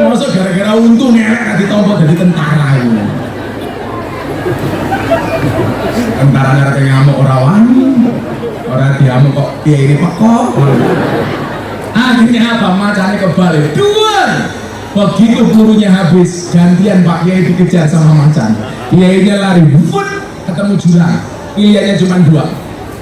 Masuk gara-gara untung nelek ditompo jadi tentara ini. Tentaranya rada ngamuk ora wani. Ora diamuk kok piye ini pekok. Akhirnya apa? Macannya kebalik. Dua. Begitu gurunya habis, gantian Pak Kiai dikejar sama macan. Kiainya lari, wut, ketemu jurang. Pilihannya cuma dua.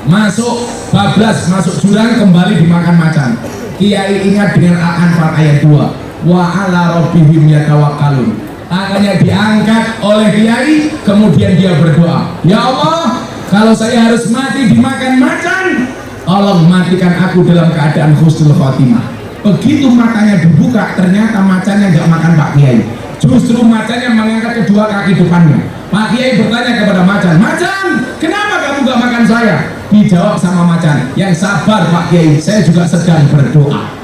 Masuk bablas, masuk jurang, kembali dimakan macan. Kiai ingat dengan Al-Anfal ayat 2. Wa ala rabbihim yatawakkalun. Tangannya diangkat oleh Kiai, kemudian dia berdoa, ya Allah, kalau saya harus mati dimakan macan, tolong matikan aku dalam keadaan husnul khotimah. Begitu matanya dibuka, ternyata macannya nggak makan Pak Kiai. Justru macannya mengangkat kedua kaki depannya. Pak Kiai bertanya kepada macan, macan, kenapa kamu nggak makan saya? Dijawab sama macan, yang sabar Pak Kiai, saya juga sedang berdoa.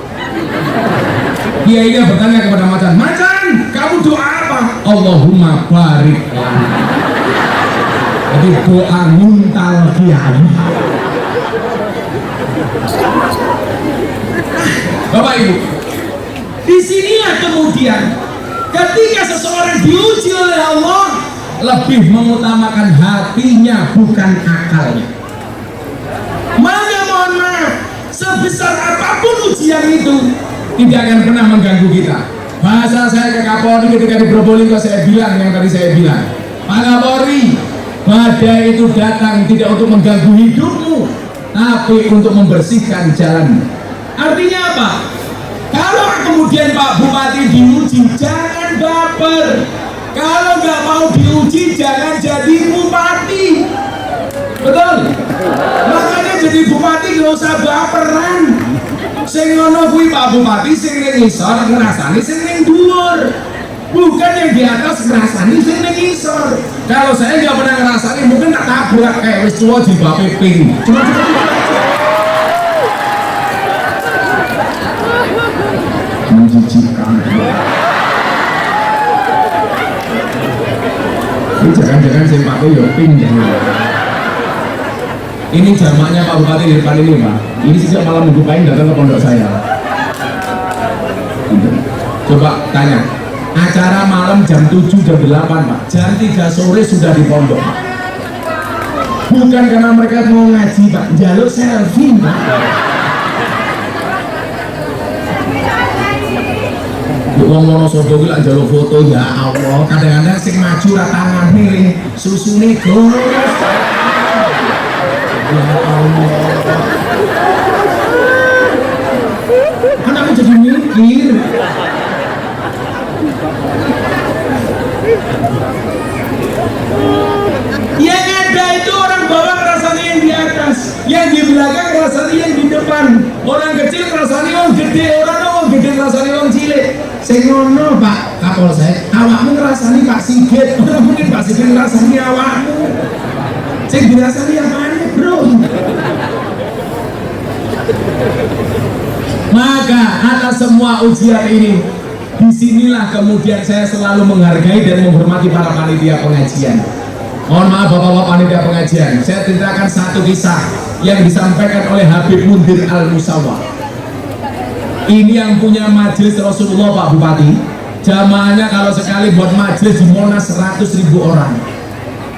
Kiainya bertanya kepada macan, macan, kamu doa apa? Allahumma barik lana. Jadi doa nguntal Kiai. Bapak Ibu, disinilah kemudian ketika seseorang diuji oleh Allah, lebih mengutamakan hatinya bukan akalnya. Maka mohon maaf, sebesar apapun ujian itu tidak akan pernah mengganggu kita. Bahasa saya ke Kapolri ketika di Probolinggo, saya bilang yang tadi saya bilang, Pak Kapolri, badai itu datang tidak untuk mengganggu hidupmu, tapi untuk membersihkan jalanmu. Artinya apa? Kalau kemudian Pak Bupati diuji, jangan baper. Kalau nggak mau diuji, jangan jadi bupati. Betul? Makanya jadi bupati nggak usah baperan. Sing ngono kuwi Pak Bupati, sing ning ngisor ngrasani sing ning dhuwur. Bukan yang di atas ngrasani sing ning ngisor. Kalau saya nggak pernah ngrasani, mungkin tak tabrak kayak wis tuwa jilbabe pink. Cuma menjijikan. Ini jangan-jangan saya pakai ya pink ya. Ini jamaknya Pak Bupati di depan ini Pak. Ini sejak malam minggu pagi datang ke pondok saya. Coba tanya, acara malam jam 7, jam 8 Pak, jam 3 sore sudah di pondok. Bukan karena mereka mau ngaji Pak, jaluk selfie Pak. Wong Wonosobo kuwi lak njaluk foto, ya Allah, kadang-kadang sing maju ra tangane susune Gus. Ya Allah. Anakku jadi mikir. Yang ada itu orang bawah rasanya yang di atas, yang di belakang rasanya yang di depan. Orang kecil rasanya orang gede, orang gede rasanya orang cilik. Sing ngono Pak Kapolsek, awakmu ngrasani Pak Sigit, ora mungkin Pak Sigit ngrasani awakmu. Sing dirasani apane, Bro? Maka atas semua ujian ini, disinilah kemudian saya selalu menghargai dan menghormati para panitia pengajian. Mohon maaf Bapak-bapak panitia pengajian, saya ceritakan satu kisah yang disampaikan oleh Habib Mundir Al-Musawwar. Ini yang punya majelis Rasulullah Pak Bupati. Jamaahnya kalau sekali buat majelis di Monas 100.000 orang.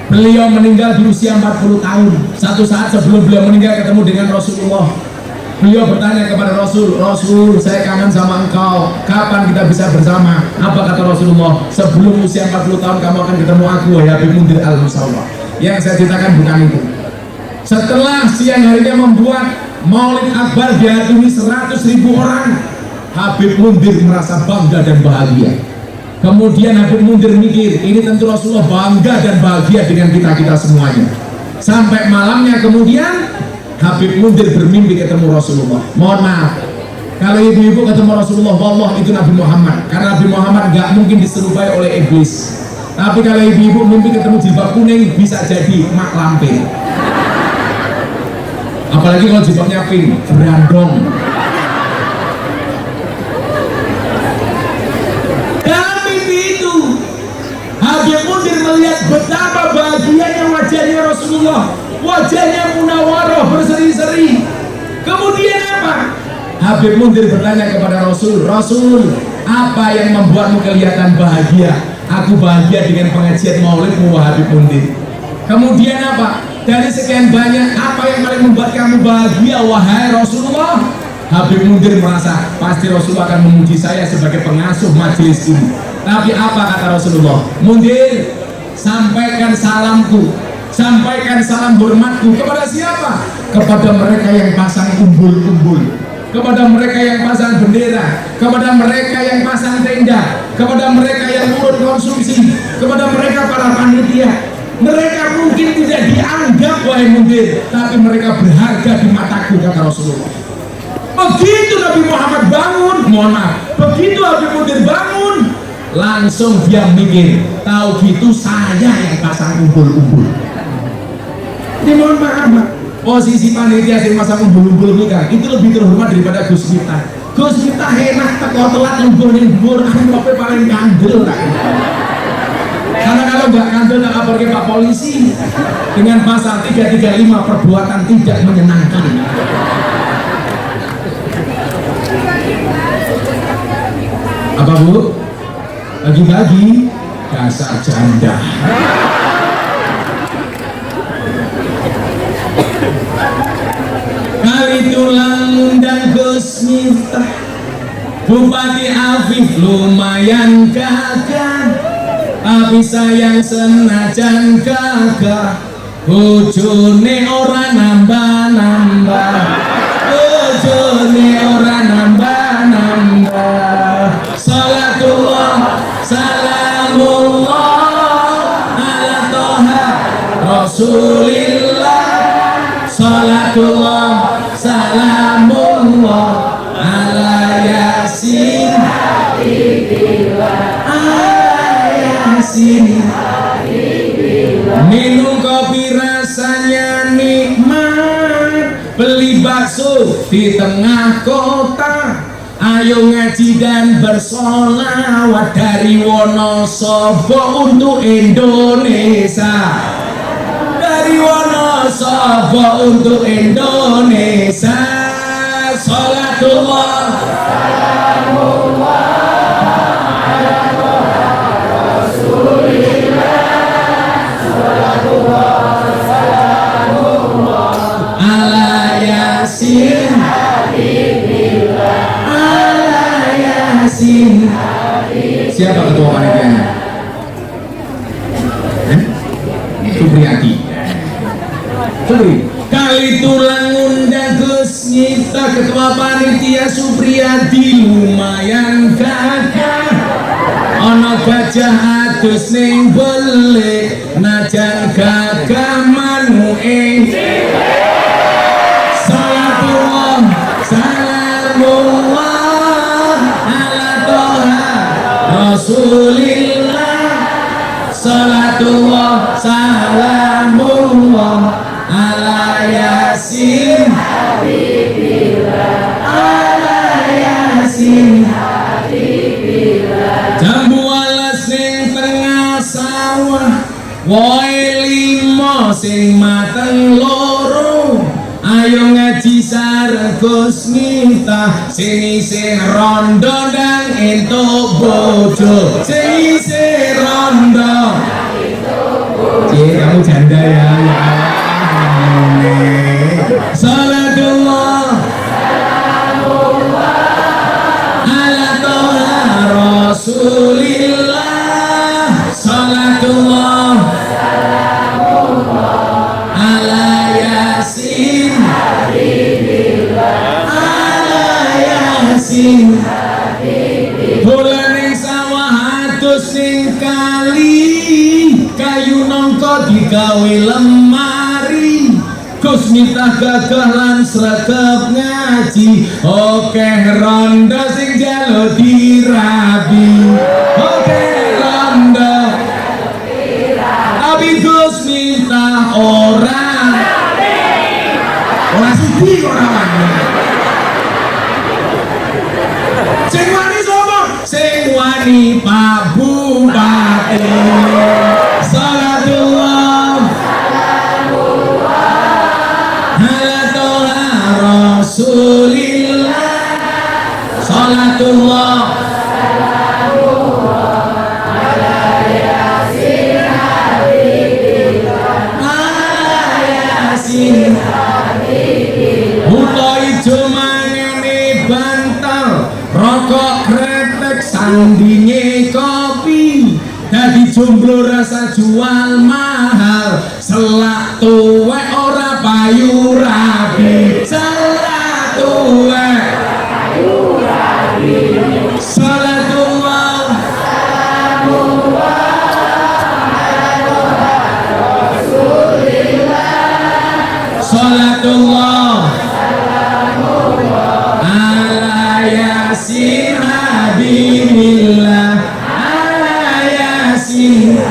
Beliau meninggal di usia 40 tahun. Satu saat sebelum beliau meninggal ketemu dengan Rasulullah. Beliau bertanya kepada Rasul, Rasul, saya kangen sama engkau. Kapan kita bisa bersama? Apa kata Rasulullah? Sebelum usia 40 tahun kamu akan ketemu aku, wahai Habib Mundir Al-Musawwar. Yang saya ceritakan bukan itu. Setelah siang harinya membuat Maulid Akbar dihadiri 100.000 orang, Habib Mundir merasa bangga dan bahagia. Kemudian Habib Mundir mikir, ini tentu Rasulullah bangga dan bahagia dengan kita semuanya. Sampai malamnya kemudian Habib Mundir bermimpi ketemu Rasulullah. Mohon maaf, kalau ibu-ibu ketemu Rasulullah, wallah itu Nabi Muhammad. Karena Nabi Muhammad gak mungkin diserupai oleh iblis. Tapi kalau ibu-ibu mimpi ketemu jilbab kuning, bisa jadi Mak Lampir. Apalagi kalau jilbabnya pink, berandong. Dalam mimpi itu, Habib Mundir melihat betapa bahagianya wajahnya Rasulullah. Wajahnya munawarah berseri-seri. Kemudian apa? Habib Mundir bertanya kepada Rasul, Rasul, apa yang membuatmu kelihatan bahagia? Aku bahagia dengan pengajian maulidmu, Habib Mundir. Kemudian apa? Dari sekian banyak, apa yang paling membuat kamu bahagia, wahai Rasulullah? Habib Mundir merasa pasti Rasulullah akan memuji saya sebagai pengasuh majelis ini. Tapi apa kata Rasulullah? Mundir, sampaikan salamku, sampaikan salam hormatku kepada siapa? Kepada mereka yang pasang umbul-umbul, kepada mereka yang pasang bendera, kepada mereka yang pasang tenda, kepada mereka yang urut konsumsi, kepada mereka para panitia. Mereka mungkin tidak dianggap wahai Mundir, tapi mereka berharga di mataku kata Rasulullah. Begitu Nabi Muhammad bangun, mohon maaf, begitu Nabi Mundir bangun, langsung dia mikir, tahu gitu saya yang pasang umbul-umbul. Ini mohon maaf, Pak, posisi panitia yang pasang umbul-umbul nikah itu lebih terhormat daripada Gus Miftah. Gus Miftah enak teko telat umbul-umbul, amplopnya paling kandel tak? Karena kalau nggak kandel nggak lapor ke Pak Polisi dengan pasal 335 perbuatan tidak menyenangkan. Apa Bu? Bagi-bagi dasar janda. Kali tulang undang Gus Miftah, Bupati Afif lumayan gagah, tapi sayang senajan gagah, bojone ora nambah-nambah, bojone ora nambah-nambah. Salatullah salamullah ala toha Rasulillah. Salatullah salamullah ala Yasin Yasin. Minum kopi rasanya nikmat, beli bakso di tengah kota, ayo ngaji dan bersolawat dari Wonosobo untuk Indonesia, dari Wonosobo untuk Indonesia. Salatullah salamullah ala Yasin ala Yasin. Siapa ketua panitianya? Supriyati. Supri. Kali tulang undang Gus Miftah, ketua panitia Supriyati lumayan gagah. Ono gajah adus ning belik, najan gagah manuke. Salatullah salamullah ala toha Rasulillah. Salatullah salamullah ala Yasin ala Yasin. Jambu alas sing tengah sawah, woe limo sing mateng loro, ayo ngaji sareng Gus Miftah. Sing isih rondo dan entuk bojo, sing isih rondo. Cie, kamu janda ya. Salatullah ala toha Rasulillah. Salatullah ala Yasin ala Yasin. Bulan ing sawah adus ning kali, kayu nongko digawe lemari. Gus Miftah gagah lan sregep ngaji, okeh rondo sing jalo dirabi, okeh rondo. Tapi Gus Miftah ora suci ora wani. Sing wani sapa? Sing wani Pak Bupati. Salatullah ala toha Rasulillah. Salatullah ala Yasin ala Yasin. Buta ijo mangene Wali jomblo rasa jual mahal, selak tuwek ora payu rabi, selak tuwek salatullah salatullah ala yasin habibillah ala yasin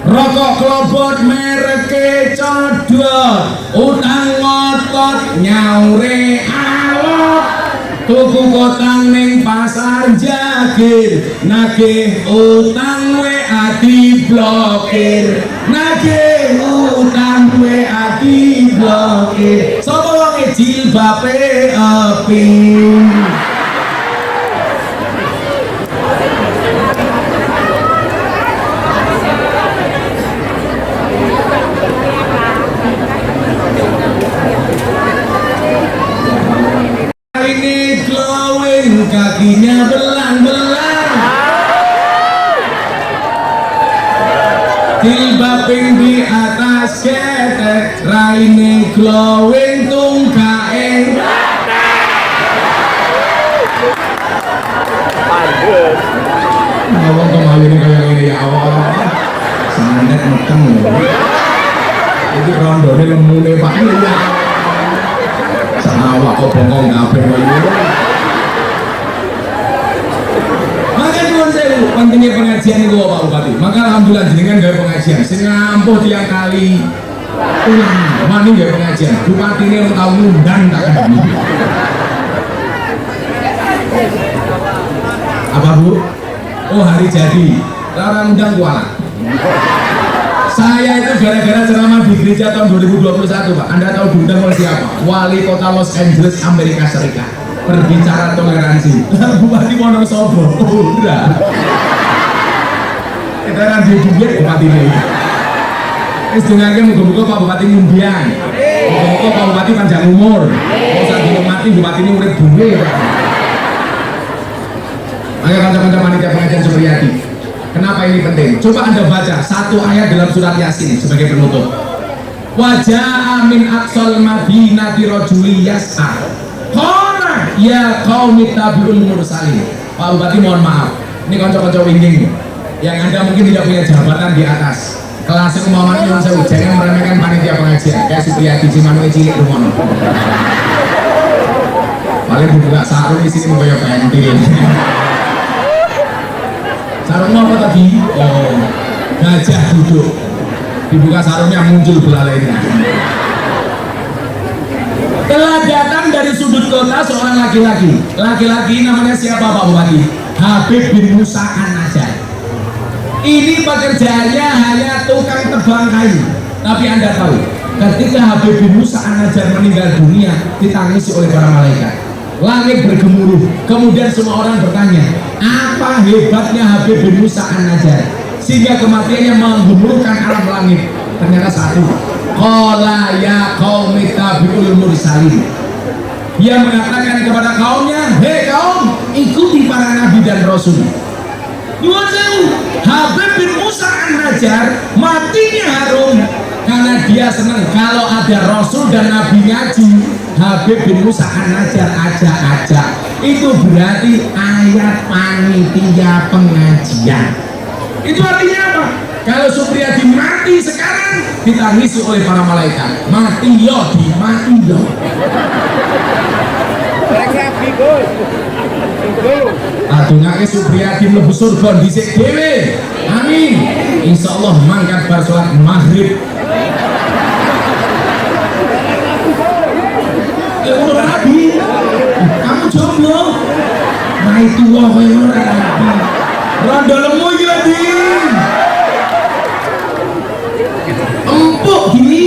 rokok klobot mereke codot, utang ngotot nyaure alot, tuku kotang ning pasar Jagir, nagih utang WA diblokir, nagih utang WA diblokir. Sapa wong jilbabe aping? Ini glowing, kakinya belang-belang, jilbabing di atas ketek, raine glowing tungkae. Ngomong kemalinnya kayak gini ya Allah, sandet meteng loh. Itu rondone lemune Pak ya. Awak kok bongkong kabeh koyo. Maka nuwun sewu, pentingnya pengajian itu Pak Bupati. Maka alhamdulillah jenengan gawe pengajian. Sing ngampuh tiang kali mani gawe pengajian. Bupati ini orang tahu ngundang tak kan. Apa Bu? Oh hari jadi. Larang undang kuala. Saya itu gara-gara ceramah di gereja tahun 2021 Pak. Anda tahu diundang oleh siapa? Wali kota Los Angeles, Amerika Serikat. Berbicara toleransi. Bupati Wonosobo. Oh, udah. Kita kan di duit Bupati ini. Terus dengarnya muka-muka Pak Bupati ngundian. Muka-muka Pak Bupati panjang umur. Mau saat belum mati Bupati ini urip duit. Ayo kanca-kanca panitia pengajian Supriyadi. Kenapa ini penting? Coba Anda baca satu ayat dalam surat Yasin sebagai penutup. Wajah min aqsal madinati rajuli yas'a. Qala ya qaumi tabi'ul mursalin. Pak Bupati mohon maaf. Ini kanca-kanca wingging yang Anda mungkin tidak punya jabatan di atas. Kelas umpamanya yang saya jangan meremehkan panitia pengajian. Kayak Supriyadi Cimanu cilik rumono. Paling dibuka sarung di sini mau kayak pentil. Sarungmu apa tadi? Oh, gajah duduk. Dibuka sarungnya muncul belalainya. Telah datang dari sudut kota seorang laki-laki. Laki-laki namanya siapa Pak Bupati? Habib bin Musa An-Najjar. Ini pekerjaannya hanya tukang tebang kayu. Tapi Anda tahu, ketika Habib bin Musa An-Najjar meninggal dunia, ditangisi oleh para malaikat. Langit bergemuruh, kemudian semua orang bertanya, apa hebatnya Habib bin Musa An-Najjar sehingga kematiannya menggemuruhkan alam langit? Ternyata satu, qala ya qaumi tabi'ul mursalin. Dia mengatakan kepada kaumnya, hei kaum, ikuti para nabi dan rasul. Nuwun sewu, Habib bin Musa An-Najjar matinya harum karena dia senang kalau ada rasul dan nabi ngaji. Habib bin Musa An-Najjar ajak-ajak, itu berarti ayat panitia pengajian. Itu artinya apa? Kalau Supriyadi mati sekarang ditangisi oleh para malaikat. Mati yo, dimati yo. Adungake Supriyadi mlebu surga dhisik dhewe. Amin. Insyaallah mangkat bar salat maghrib. Rabi, kamu jomblo? Nah itu wah koyo ora rabi. Rondo lemu iki lho, Di. Empuk gini.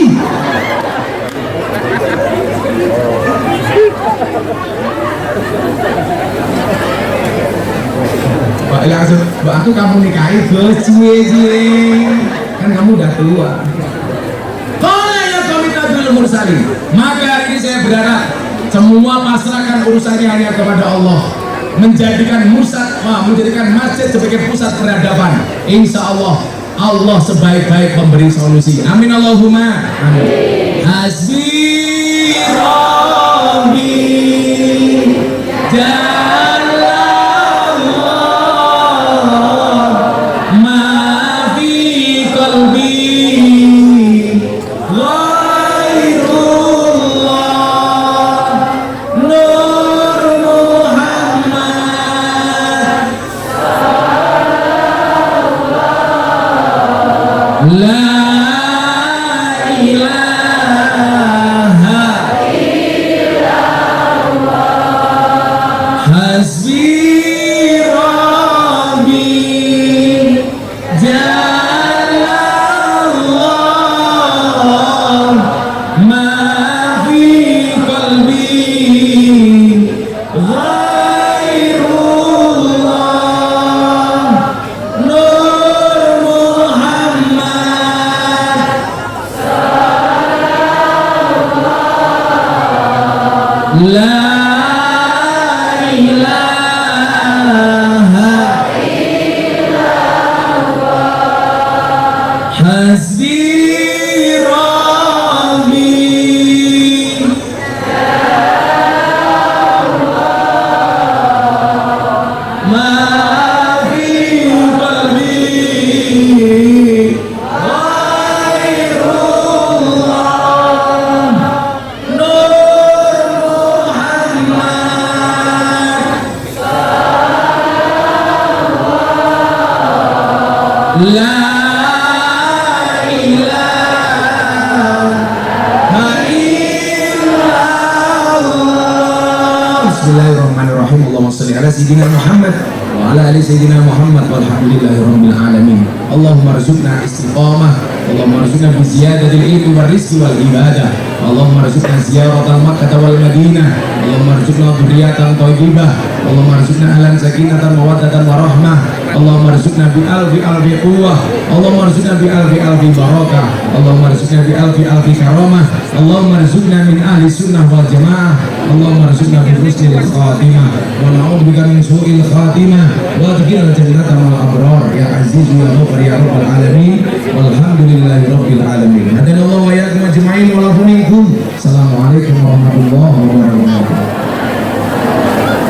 Pak langsung, Mbak aku kamu nikahi cie. Kan kamu udah tua. Maka hari ini saya berharap semua pasrahkan urusannya hanya kepada Allah. menjadikan masjid sebagai pusat peradaban. Insya Allah Allah sebaik-baik pemberi solusi. Amin Allahumma amin. Hasbi Rabbi Jalallah ma fi qalbi La ilaha illallah Hasbi Rabbi Jalallah ma fi qalbi Ghairullah Nur Muhammad La ilaha illallah Hasbi Rabbi ma fi qalbi La ilaha illallah Bismillahirrahmanirrahim Allahumma salli ala Sayyidina Muhammad wa ala ali Sayyidina Muhammad walhamdulillahi rabbil alamin Allahumma rzuqna istiqamah Allahumma rzuqna bi ziyadatil ilmi wal rizqi wal ibadah Allahumma rzuqna ziyaratal Makkah wal Madinah Allahumma rzuqna dzurriyyatan thayyibah Allahumma rzuqna ahlan sakinatan mawaddatan warahmah Allahumma rzuqna bi alfi quwwah Allahumma rzuqna bi alfi barakah Allahumma rzuqna bi alfi karamah Allahumma rzuqna min ahli sunnah wal jamaah Allahumma rzuqna bi husnil khatimah wa na'udzubika min su'il khatimah wa adkhilna jannata ma'al abrar ya aziz ya ghafur ya rabbal alamin.